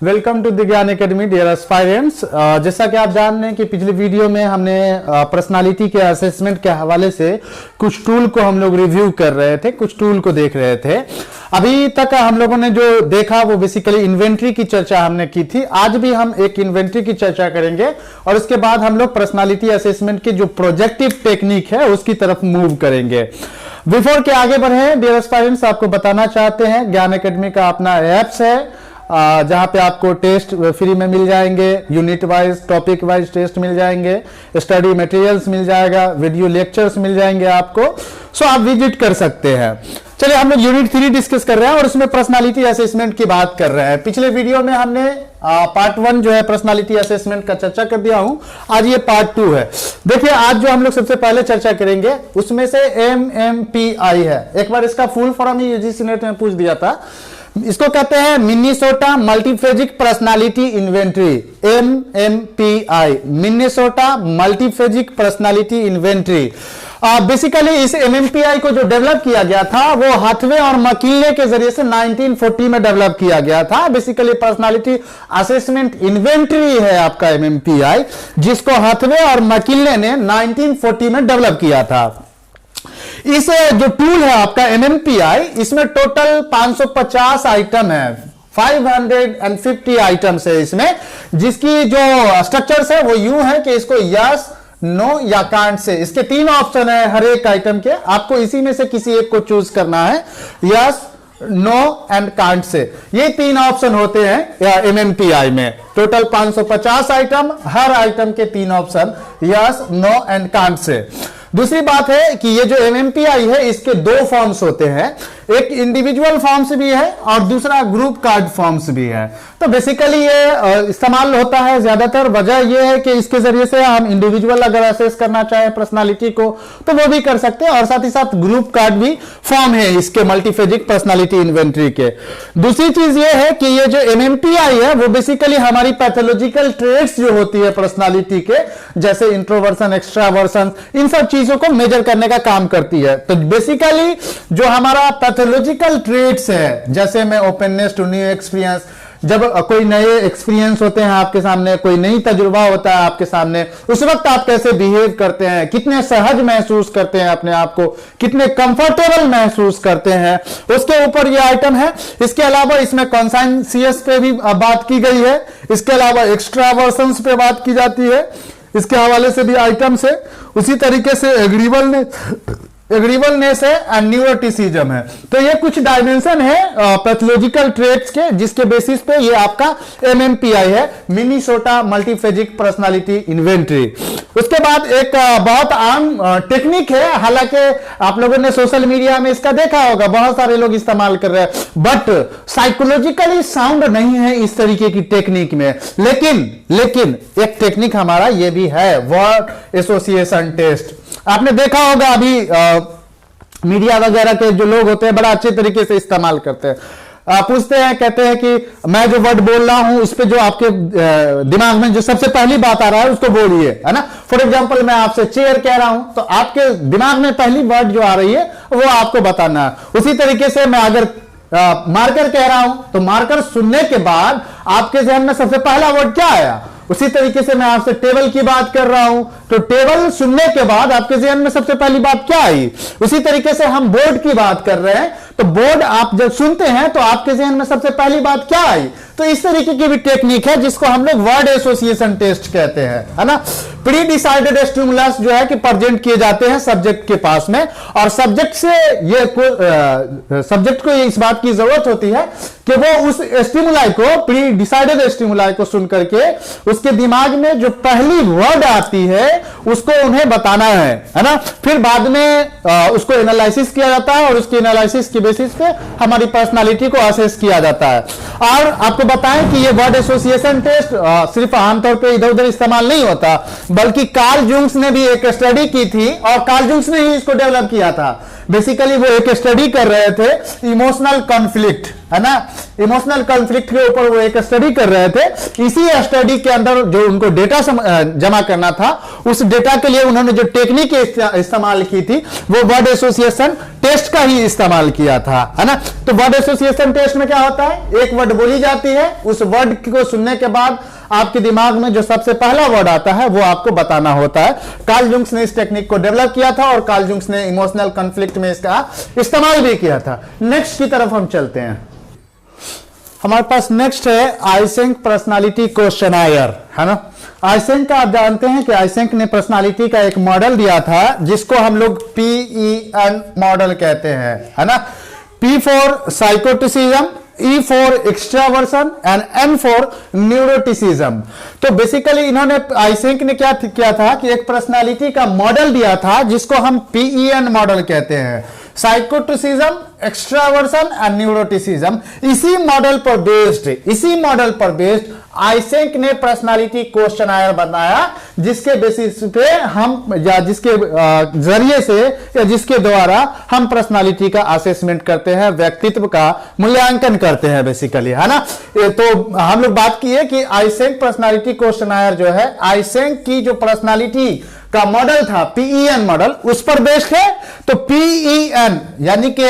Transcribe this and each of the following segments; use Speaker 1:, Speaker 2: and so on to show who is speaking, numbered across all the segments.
Speaker 1: Welcome to the ज्ञान academy dear aspirants. जैसा कि आप जान रहे हैं कि पिछले वीडियो में हमने पर्सनालिटी के असेसमेंट के हवाले से कुछ टूल को हम लोग रिव्यू कर रहे थे, कुछ टूल को देख रहे थे। अभी तक हम लोगों ने जो देखा वो बेसिकली इन्वेंट्री की चर्चा हमने की थी। आज भी हम एक इन्वेंट्री की चर्चा करेंगे और उसके बाद हम लोग पर्सनालिटी असेसमेंट की जो प्रोजेक्टिव टेक्निक है उसकी तरफ मूव करेंगे। बिफोर के आगे बढ़े डियर एस्पायरेंट्स, आपको बताना चाहते हैं ज्ञान एकेडमी का अपना एप्स है जहां पे आपको टेस्ट फ्री में मिल जाएंगे, unit wise topic wise test मिल जाएंगे, स्टडी मटेरियल्स मिल जाएगा, वीडियो लेक्चर्स मिल जाएंगे आपको। सो आप विजिट कर सकते हैं। चलिए हम लोग यूनिट 3 डिस्कस कर रहे हैं और उसमें पर्सनालिटी असेसमेंट की बात कर रहे हैं। पिछले वीडियो में हमने पार्ट 1 जो है पर्सनालिटी असेसमेंट का चर्चा कर दिया हूं, आज ये पार्ट 2 है। देखिए आज जो हम लोग सबसे पहले चर्चा करेंगे उसमें से MMPI है। एक बार इसका फुल फॉर्म ही यूजीसी नेट में पूछ दिया था। इसको कहते हैं Minnesota multiphasic personality inventory, MMPI, Minnesota multiphasic personality inventory. Basically इस MMPI को जो डेवलप किया गया था वो हाथवे और मकिले के जरिए से 1940 में डेवलप किया गया था। बेसिकली पर्सनालिटी असेसमेंट इन्वेंट्री है आपका MMPI, जिसको हाथवे और मकिले ने 1940 में डेवलप किया था। इस जो टूल है आपका MMPI, इसमें टोटल 550 आइटम है, 550 आइटम्स है इसमें, जिसकी जो स्ट्रक्चर्स है वो यूं है कि इसको यस, नो या कांट से, इसके 3 ऑप्शन है हर एक आइटम के। आपको इसी में से किसी एक को चूज करना है, यस, नो एंड कांट से। ये 3 ऑप्शन होते हैं MMPI में। टोटल 550 आइटम, हर आइटम के 3 option yes, no and can't say. दूसरी बात है कि ये जो MMPI है इसके 2 फॉर्म्स होते हैं, एक इंडिविजुअल फॉर्म्स भी है और दूसरा ग्रुप कार्ड फॉर्म्स भी है। तो बेसिकली ये इस्तेमाल होता है ज्यादातर, वजह ये है कि इसके जरिए से हम इंडिविजुअल अगर असेस करना चाहे पर्सनालिटी को तो वो भी कर सकते हैं, और साथ ही साथ ग्रुप कार्ड भी फॉर्म है इसके मल्टीफेजिक पर्सनालिटी इन्वेंट्री के। दूसरी चीज ये है कि ये जो MMPI है वो बेसिकली हमारी पैथोलॉजिकल ट्रेट्स जो होती है पर्सनालिटी के, जैसे इंट्रोवर्सन, एक्सट्रावर्सन, इन सब चीजों को मेजर करने का काम करती है। तो बेसिकली जो हमारा पैथोलॉजिकल ट्रेट्स है, जैसे में ओपननेस टू न्यू एक्सपीरियंस, जब कोई नए एक्सपीरियंस होते हैं आपके सामने, कोई नई तजुर्बा होता है आपके सामने, उस वक्त आप कैसे बिहेव करते हैं, कितने सहज महसूस करते हैं अपने आप को, कितने कंफर्टेबल महसूस करते हैं, उसके ऊपर ये आइटम है। इसके अलावा इसमें कॉन्साइंसियस पे भी बात की गई है, इसके अलावा एक्स्ट्रावर्सन्स पे बात की जाती है, इसके हवाले से भी आइटम्स है। उसी तरीके से एग्रीबलनेस है एंड न्यूरोटिसिज्म है। तो ये कुछ डायमेंशन है पैथोलॉजिकल ट्रेट्स के, जिसके बेसिस पे ये आपका MMPI है, मिनेसोटा मल्टीफेजिक पर्सनालिटी इन्वेंट्री। उसके बाद एक बहुत आम टेक्निक है, हालांकि आप लोगों ने सोशल मीडिया में इसका देखा होगा, बहुत सारे लोग इस्तेमाल कर रहे हैं, बट साइकोलॉजिकली साउंड नहीं है इस तरीके की टेक्निक में। लेकिन एक टेक्निक हमारा ये भी है, वर्ड एसोसिएशन टेस्ट। आपने देखा होगा अभी मीडिया वगैरह के जो लोग होते हैं बड़ा अच्छे तरीके से इस्तेमाल करते हैं। पूछते हैं, कहते हैं कि मैं जो वर्ड बोल रहा हूं उस पे जो आपके दिमाग में जो सबसे पहली बात आ रहा है उसको बोलिए, है ना। फॉर एग्जांपल मैं आपसे चेयर कह रहा हूं तो आपके दिमाग में पहली वर्ड जो आ रही है वो आपको बताना है। उसी तरीके से मैं अगर मार्कर कह रहा हूं तो मार्कर सुनने के बाद आपके जहन में सबसे पहला वर्ड क्या आया। उसी तरीके से मैं आपसे टेबल की बात कर रहा हूं तो टेबल सुनने के बाद आपके जहन में सबसे पहली बात क्या आई। उसी तरीके से हम बोर्ड की बात कर रहे हैं तो बोर्ड आप जब सुनते हैं तो आपके जहन में सबसे पहली बात क्या आई। तो इस तरीके की भी टेक्निक है जिसको हम लोग वर्ड एसोसिएशन टेस्ट कहते हैं, है ना। प्री डिसाइडेड स्टिमुलस जो है कि प्रेजेंट किए जाते हैं सब्जेक्ट के पास में, और सब्जेक्ट से ये सब्जेक्ट को इस बात की जरूरत होती है कि वो उस स्टिमुलाई को, प्री डिसाइडेड स्टिमुलाई को सुन करके उसके दिमाग में जो पहली वर्ड आती है उसको उन्हें बताना है ना। फिर बाद में उसको एनालिसिस किया जाता है और उसकी एनालिसिस के बेसिस पे हमारी पर्सनालिटी को असेस किया जाता है। और आपको बताएं कि ये वर्ड एसोसिएशन टेस्ट सिर्फ आमतौर पे इधर उधर इस्तेमाल नहीं होता, बल्कि कार्ल जुंग्स ने भी एक स्टडी की थी और कार्ल जुंग्स ने ही इसको डेवलप किया था। बेसिकली वो एक स्टडी कर रहे थे इमोशनल कॉन्फ्लिक्ट, है ना, इमोशनल कॉन्फ्लिक्ट के ऊपर वो एक स्टडी कर रहे थे। इसी स्टडी के अंदर जो उनको डेटा जमा करना था, उस डेटा के लिए उन्होंने जो टेक्निक इस्तेमाल की थी वो वर्ड एसोसिएशन टेस्ट का ही इस्तेमाल किया था, है ना। तो वर्ड एसोसिएशन टेस्ट में क्या होता है, एक वर्ड बोली जाती है, उस वर्ड को सुनने के बाद आपके दिमाग में जो सबसे पहला वर्ड आता है वो आपको बताना होता है। कार्ल जुंग्स ने इस टेक्निक को डेवलप किया था और कार्ल जुंग्स ने इमोशनल कॉन्फ्लिक्ट में इसका इस्तेमाल भी किया था। नेक्स्ट की तरफ हम चलते हैं। हमारे पास नेक्स्ट है आइसेंक पर्सनालिटी क्वेश्चनायर, है ना। आइसेंक का आप जानते हैं कि आइसेंक ने पर्सनालिटी का एक मॉडल दिया था जिसको हम लोग PEN मॉडल कहते हैं, है ना। P for psychoticism, E for extraversion and N for neuroticism. तो बेसिकली इन्होंने आइसेंक ने क्या किया था कि एक पर्सनालिटी का मॉडल दिया था जिसको हम PEN मॉडल कहते हैं, साइकोटिसिज्म, एक्सट्रावर्सन एंड न्यूरोटिसिज्म। इसी मॉडल पर बेस्ड आइसेंक ने पर्सनालिटी क्वेश्चनायर बनाया, जिसके बेसिस पे हम या जिसके जरिए से या जिसके द्वारा हम पर्सनालिटी का असेसमेंट करते हैं, व्यक्तित्व का मूल्यांकन करते हैं बेसिकली, है ना। तो हम लोग बात की है कि आइसेंक पर्सनालिटी क्वेश्चनायर जो है, आइसेंक की जो पर्सनालिटी का मॉडल था PEN मॉडल, उस पर बेस्ड है। तो PEN यानी कि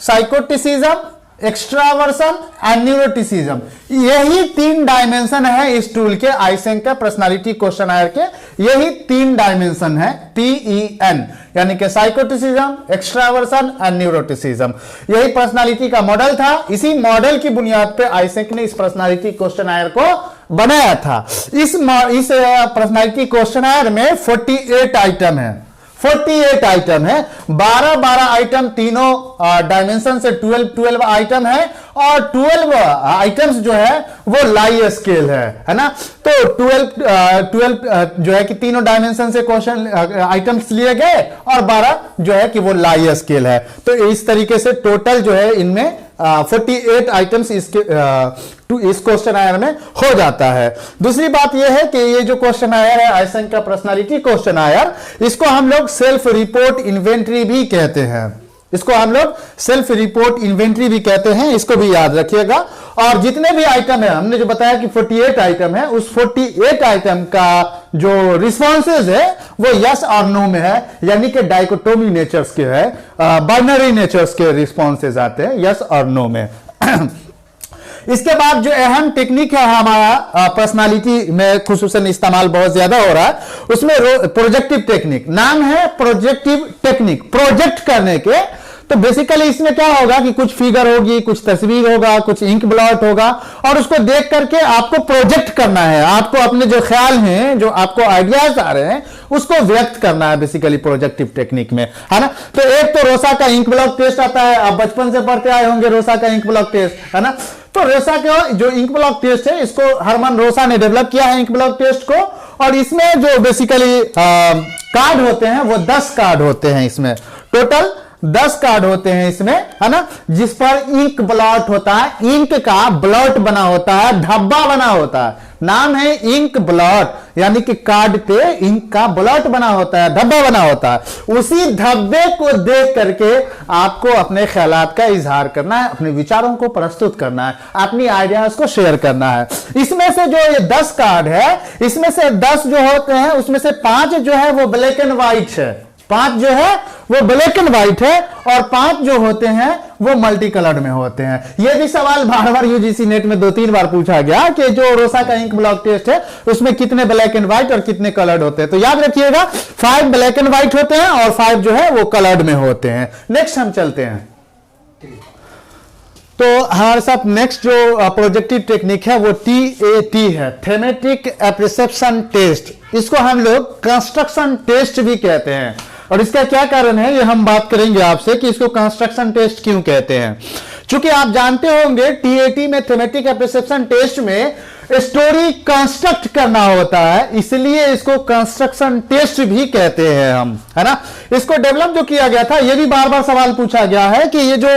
Speaker 1: साइकोटिसिज्म, एक्सट्रावर्सन एंड न्यूरोटिसिज्म, यही 3 डायमेंशन है इस टूल के, आइसेंक का पर्सनालिटी क्वेश्चनायर के यही 3 डायमेंशन है PEN, यानी कि साइकोटिसिज्म, एक्सट्रावर्सन एंड न्यूरोटिसिज्म। यही पर्सनालिटी का मॉडल था। इसी मॉडल की बुनियाद पे आइसेंक ने इस पर्सनालिटी क्वेश्चनायर को बनाया था। इस पर्सनालिटी क्वेश्चनायर में 48 आइटम है, 48 आइटम है, 12 आइटम तीनों डायमेंशन से 12 आइटम है, और 12 आइटम्स जो है वो लाई स्केल है ना। तो 12 जो है कि तीनों डायमेंशन से क्वेश्चन आइटम्स लिए गए और 12 जो है कि वो लाई स्केल है। तो इस तरीके से टोटल जो है इनमें 48 आइटम्स इस क्वेश्चन आयर में हो जाता है। दूसरी बात यह है कि ये जो क्वेश्चन आयर है आइसेंक का पर्सनालिटी क्वेश्चन आयर, इसको हम लोग सेल्फ रिपोर्ट इन्वेंट्री भी कहते हैं, इसको हम लोग सेल्फ रिपोर्ट इन्वेंट्री भी कहते हैं, इसको भी याद रखिएगा। और जितने भी आइटम है, हमने जो बताया कि 48 आइटम है, उस 48 आइटम का जो रिस्पॉन्सेज है वो यस और नो में है, यानी कि डाइकोटोमी नेचर्स के है, बाइनरी नेचर्स के रिस्पॉन्सेज आते हैं यस और नो में। इसके बाद जो अहम टेक्निक है हमारा पर्सनालिटी में खुसूसन इस्तेमाल बहुत ज्यादा हो रहा है, उसमें प्रोजेक्टिव टेक्निक नाम है, प्रोजेक्टिव टेक्निक, प्रोजेक्ट करने के। तो बेसिकली इसमें क्या होगा कि कुछ फिगर होगी, कुछ तस्वीर होगा, कुछ इंक ब्लॉट होगा, और उसको देख करके आपको प्रोजेक्ट करना है, आपको अपने जो ख्याल हैं, जो आपको आइडियाज आ रहे हैं, उसको व्यक्त करना है बेसिकली प्रोजेक्टिव टेक्निक में, है ना। तो एक तो रोसा का इंक ब्लॉक टेस्ट आता है, आप बचपन से पढ़ते आए होंगे रोसा का इंक ब्लॉक टेस्ट, है ना। तो रोसा का जो इंक ब्लॉक टेस्ट है, इसको हरमन रोसा ने डेवलप किया है इंक ब्लॉक टेस्ट को, और इसमें जो बेसिकली कार्ड होते हैं वो 10 कार्ड होते हैं, इसमें टोटल 10 कार्ड होते हैं इसमें, है ना, जिस पर इंक ब्लॉट होता है, इंक का ब्लॉट बना होता है, धब्बा बना होता है, नाम है इंक ब्लॉट, यानी कि कार्ड पे इंक का ब्लॉट बना होता है, धब्बा बना होता है। उसी धब्बे को देख करके आपको अपने ख्यालात का इजहार करना है, अपने विचारों को प्रस्तुत करना है, अपनी आइडियाज को शेयर करना है। इसमें से जो ये 10 कार्ड है, इसमें से 10 जो होते हैं उसमें से 5 जो है वो ब्लैक एंड व्हाइट है, 5 जो है वो ब्लैक एंड व्हाइट है, और 5 जो होते हैं वो मल्टी कलर्ड में होते हैं। ये भी सवाल बार बार यूजीसी नेट में 2-3 बार पूछा गया कि जो रोसा का इंक ब्लॉक टेस्ट है उसमें कितने ब्लैक एंड व्हाइट और कितने कलर्ड होते हैं। तो याद रखिएगा 5 ब्लैक एंड व्हाइट होते हैं और 5 जो है वो कलर्ड में होते हैं। नेक्स्ट हम चलते हैं। तो हमारे साथ नेक्स्ट जो प्रोजेक्टिव टेक्निक है वो TAT है, थेमेटिक एप्रिसेप्शन टेस्ट। इसको हम लोग कंस्ट्रक्शन टेस्ट भी कहते हैं, और इसका क्या कारण है ये हम बात करेंगे आपसे कि इसको कंस्ट्रक्शन टेस्ट क्यों कहते हैं। चूंकि आप जानते होंगे TAT में, थेमेटिक एप्रिसेप्शन टेस्ट में स्टोरी कंस्ट्रक्ट करना होता है, इसलिए इसको कंस्ट्रक्शन टेस्ट भी कहते हैं हम, है ना। इसको डेवलप जो किया गया था, ये भी बार बार सवाल पूछा गया है कि ये जो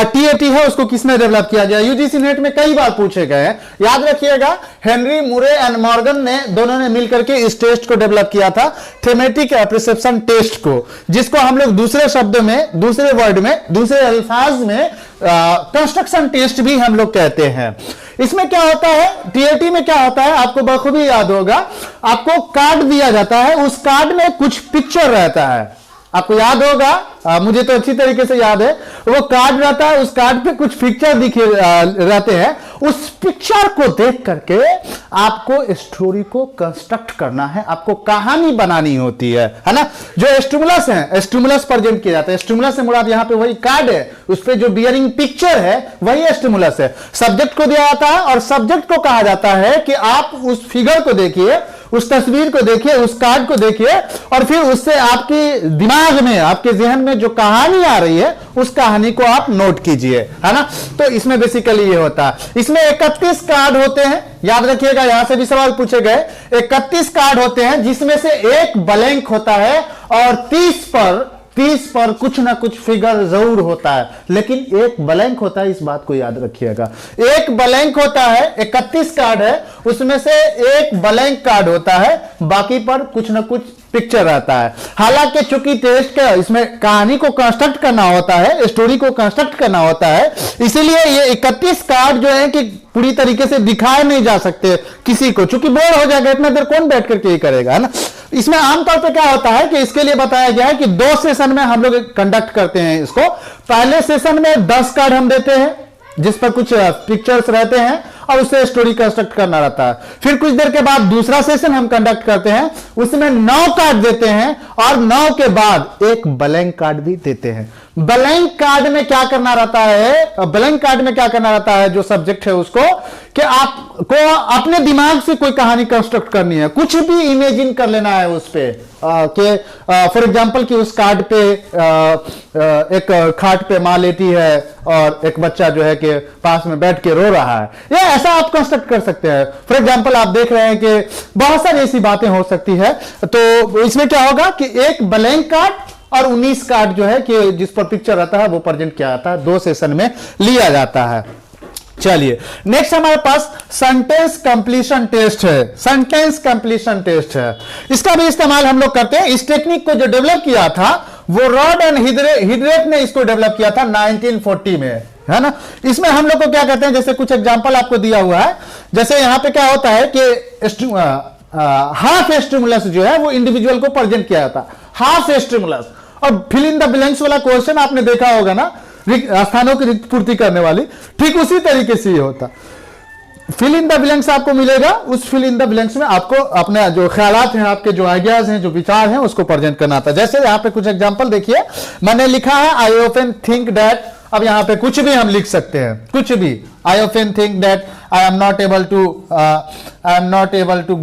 Speaker 1: TAT है उसको किसने डेवलप किया गया, यूजीसी नेट में कई बार पूछे गए हैं। याद रखिएगा हेनरी मुरे एंड मॉर्गन ने, दोनों ने मिलकर के इस टेस्ट को डेवलप किया था, थेमेटिक एप्रिसेप्शन टेस्ट को, जिसको हम लोग दूसरे शब्द में, दूसरे वर्ड में, दूसरे अल्फाज में कंस्ट्रक्शन टेस्ट भी हम लोग कहते हैं। इसमें क्या होता है, टीएटी में क्या होता है, आपको बखूबी याद होगा, आपको कार्ड दिया जाता है, उस कार्ड में कुछ पिक्चर रहता है, आपको याद होगा, मुझे तो अच्छी तरीके से याद है, वो कार्ड रहता है, उस कार्ड पे कुछ पिक्चर दिखे रहते हैं, उस पिक्चर को देख करके आपको स्टोरी को कंस्ट्रक्ट करना है, आपको कहानी बनानी होती है ना। जो स्टिमुलस है, स्टिमुलस प्रेजेंट किया जाता है, स्टिमुलस से मुराद यहां पे वही कार्ड है, उस पे जो बियरिंग पिक्चर है वही स्टिमुलस है। सब्जेक्ट को दिया जाता है और सब्जेक्ट को कहा जाता है कि आप उस फिगर को देखिए, उस तस्वीर को देखिए, उस कार्ड को देखिए और फिर उससे आपके दिमाग में, आपके जहन में जो कहानी आ रही है उस कहानी को आप नोट कीजिए, है ना। तो इसमें बेसिकली ये होता है। इसमें 31 कार्ड होते हैं, याद रखिएगा, यहां से भी सवाल पूछे गए। 31 कार्ड होते हैं जिसमें से एक ब्लैंक होता है और 30 पर कुछ ना कुछ फिगर जरूर होता है, लेकिन एक ब्लैंक होता है, इस बात को याद रखिएगा। एक ब्लैंक होता है, 31 कार्ड है, उसमें से एक ब्लैंक कार्ड होता है, बाकी पर कुछ ना कुछ पिक्चर रहता है। हालांकि चूंकि टेस्ट का इसमें कहानी को कंस्ट्रक्ट करना होता है, स्टोरी को कंस्ट्रक्ट करना होता है, इसीलिए ये 31 कार्ड जो है कि पूरी तरीके से दिखाए नहीं जा सकते किसी को, चूंकि बोर हो जाएगा, इतना देर कौन बैठ करके ये करेगा, है ना। इसमें आमतौर पे क्या होता है कि इसके लिए बताया गया है कि 2 सेशन में हम लोग कंडक्ट करते हैं इसको। पहले सेशन में 10 कार्ड हम देते हैं जिस पर कुछ पिक्चर्स रहते हैं और उससे स्टोरी कंस्ट्रक्ट करना रहता है। फिर कुछ देर के बाद दूसरा सेशन हम कंडक्ट करते हैं, उसमें 9 कार्ड देते हैं और 9 के बाद एक ब्लैंक कार्ड भी देते हैं। ब्लैंक कार्ड में क्या करना रहता है, ब्लैंक कार्ड में क्या करना रहता है जो सब्जेक्ट है उसको, कि आपको अपने दिमाग से कोई कहानी कंस्ट्रक्ट करनी है, कुछ भी इमेजिन कर लेना है उस पे, कि फॉर एग्जांपल कि उस कार्ड पे एक खाट पे माँ लेटी है और एक बच्चा जो है कि पास में बैठ के रो रहा है, या ऐसा आप कंस्ट्रक्ट कर सकते हैं। फॉर एग्जांपल आप देख रहे हैं कि बहुत सारी ऐसी बातें हो सकती है। तो इसमें क्या होगा कि एक ब्लैंक कार्ड और 19 कार्ड जो है कि जिस पर पिक्चर रहता है वो प्रेजेंट किया जाता है, 2 सेशन में लिया जाता है। चलिए नेक्स्ट हमारे पास सेंटेंस कंप्लीशन टेस्ट है। सेंटेंस कंप्लीशन टेस्ट है, इसका भी इस्तेमाल हम लोग करते हैं। इस टेक्निक को जो डेवलप किया था वो रॉड एंड हिदरेट ने इसको डेवलप किया था 1940 में, है ना। इसमें हम लोग को क्या कहते हैं, जैसे कुछ एग्जांपल आपको दिया हुआ है, जैसे यहां पे क्या होता है कि हाफ स्टिमुलस जो है वो इंडिविजुअल को प्रेजेंट किया जाता है, हाफ स्टिमुलस। और फिल इन द ब्लैंक्स वाला क्वेश्चन आपने देखा होगा ना, स्थानों की रिक्त पूर्ति करने वाली, ठीक उसी तरीके से ये होता। फिल इन द ब्लैंक्स आपको मिलेगा, उस फिल इन द ब्लैंक्स में आपको अपने जो ख्यालात हैं, आपके जो आइडियाज हैं, जो विचार हैं, उसको प्रेजेंट करना था। जैसे यहाँ पे कुछ एग्जांपल देखिए, मैंने लिखा है आई ऑफन थिंक दैट, अब यहाँ पे कुछ भी हम लिख सकते हैं, कुछ भी, I often think that I am not able to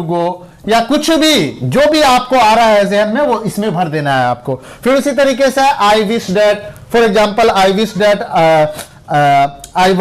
Speaker 1: go, या कुछ भी जो भी आपको आ रहा है जहन में वो इसमें भर देना है आपको। फिर उसी तरीके से I wish that, for example I wish that I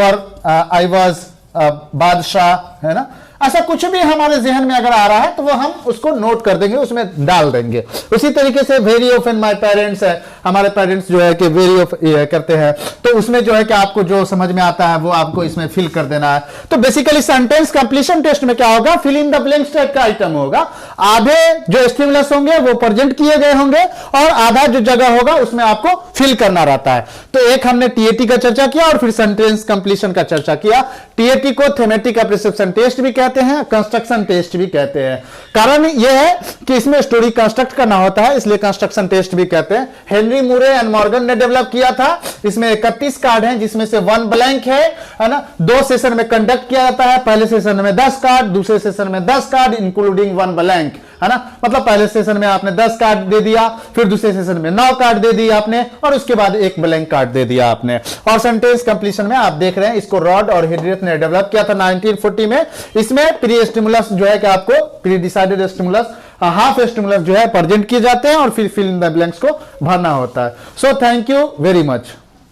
Speaker 1: was बादशाह, है ना। ऐसा कुछ भी हमारे जहन में अगर आ रहा है तो वो हम उसको नोट कर देंगे, उसमें डाल देंगे। उसी तरीके से वेरी ऑफन माय पेरेंट्स है, हमारे पेरेंट्स जो है कि वेरी करते हैं, तो उसमें जो है कि आपको जो समझ में आता है वो आपको इसमें फिल कर देना है। तो बेसिकली सेंटेंस कंप्लीशन टेस्ट में क्या होगा, fill in the blanks type का आइटम होगा। आधे जो स्टिमुलस होंगे वो प्रेजेंट किए गए होंगे और आधा जो जगह होगा उसमें आपको फिल करना रहता है। तो एक हमने टीएटी का चर्चा किया और फिर सेंटेंस कंप्लीशन का चर्चा किया। टीएटी को थेमेटिक एप्रिसिएशन टेस्ट भी कहते हैं, कंस्ट्रक्शन टेस्ट भी कहते हैं। कारण यह है कि इसमें स्टोरी कंस्ट्रक्ट करना होता है, इसलिए कंस्ट्रक्शन टेस्ट भी कहते हैं। हेनरी मुरे एंड मॉर्गन ने डेवलप किया था। इसमें 31 कार्ड हैं जिसमें से 1 ब्लैंक है ना। 2 सेशन में कंडक्ट किया जाता है, पहले सेशन में 10 कार्ड, दूसरे सेशन में 10 कार्ड इंक्लूडिंग 1 ब्लैंक, है ना। मतलब पहले सेशन में आपने 10 कार्ड दे दिया, फिर दूसरे सेशन में 9 कार्ड दे दिया आपने, और उसके बाद 1 ब्लैंक कार्ड दे दिया आपने। और सेंटेंस कंप्लीशन में आप देख रहे हैं इसको रॉड और हिदरेट ने डेवलप किया था 1940 में। इसमें प्री स्टिमुलस जो है कि आपको pre decided stimulus, half stimulus जो है प्रेजेंट किए जाते हैं और फिर फिल इन द ब्लैंक्स को भरना होता है। So thank you very much.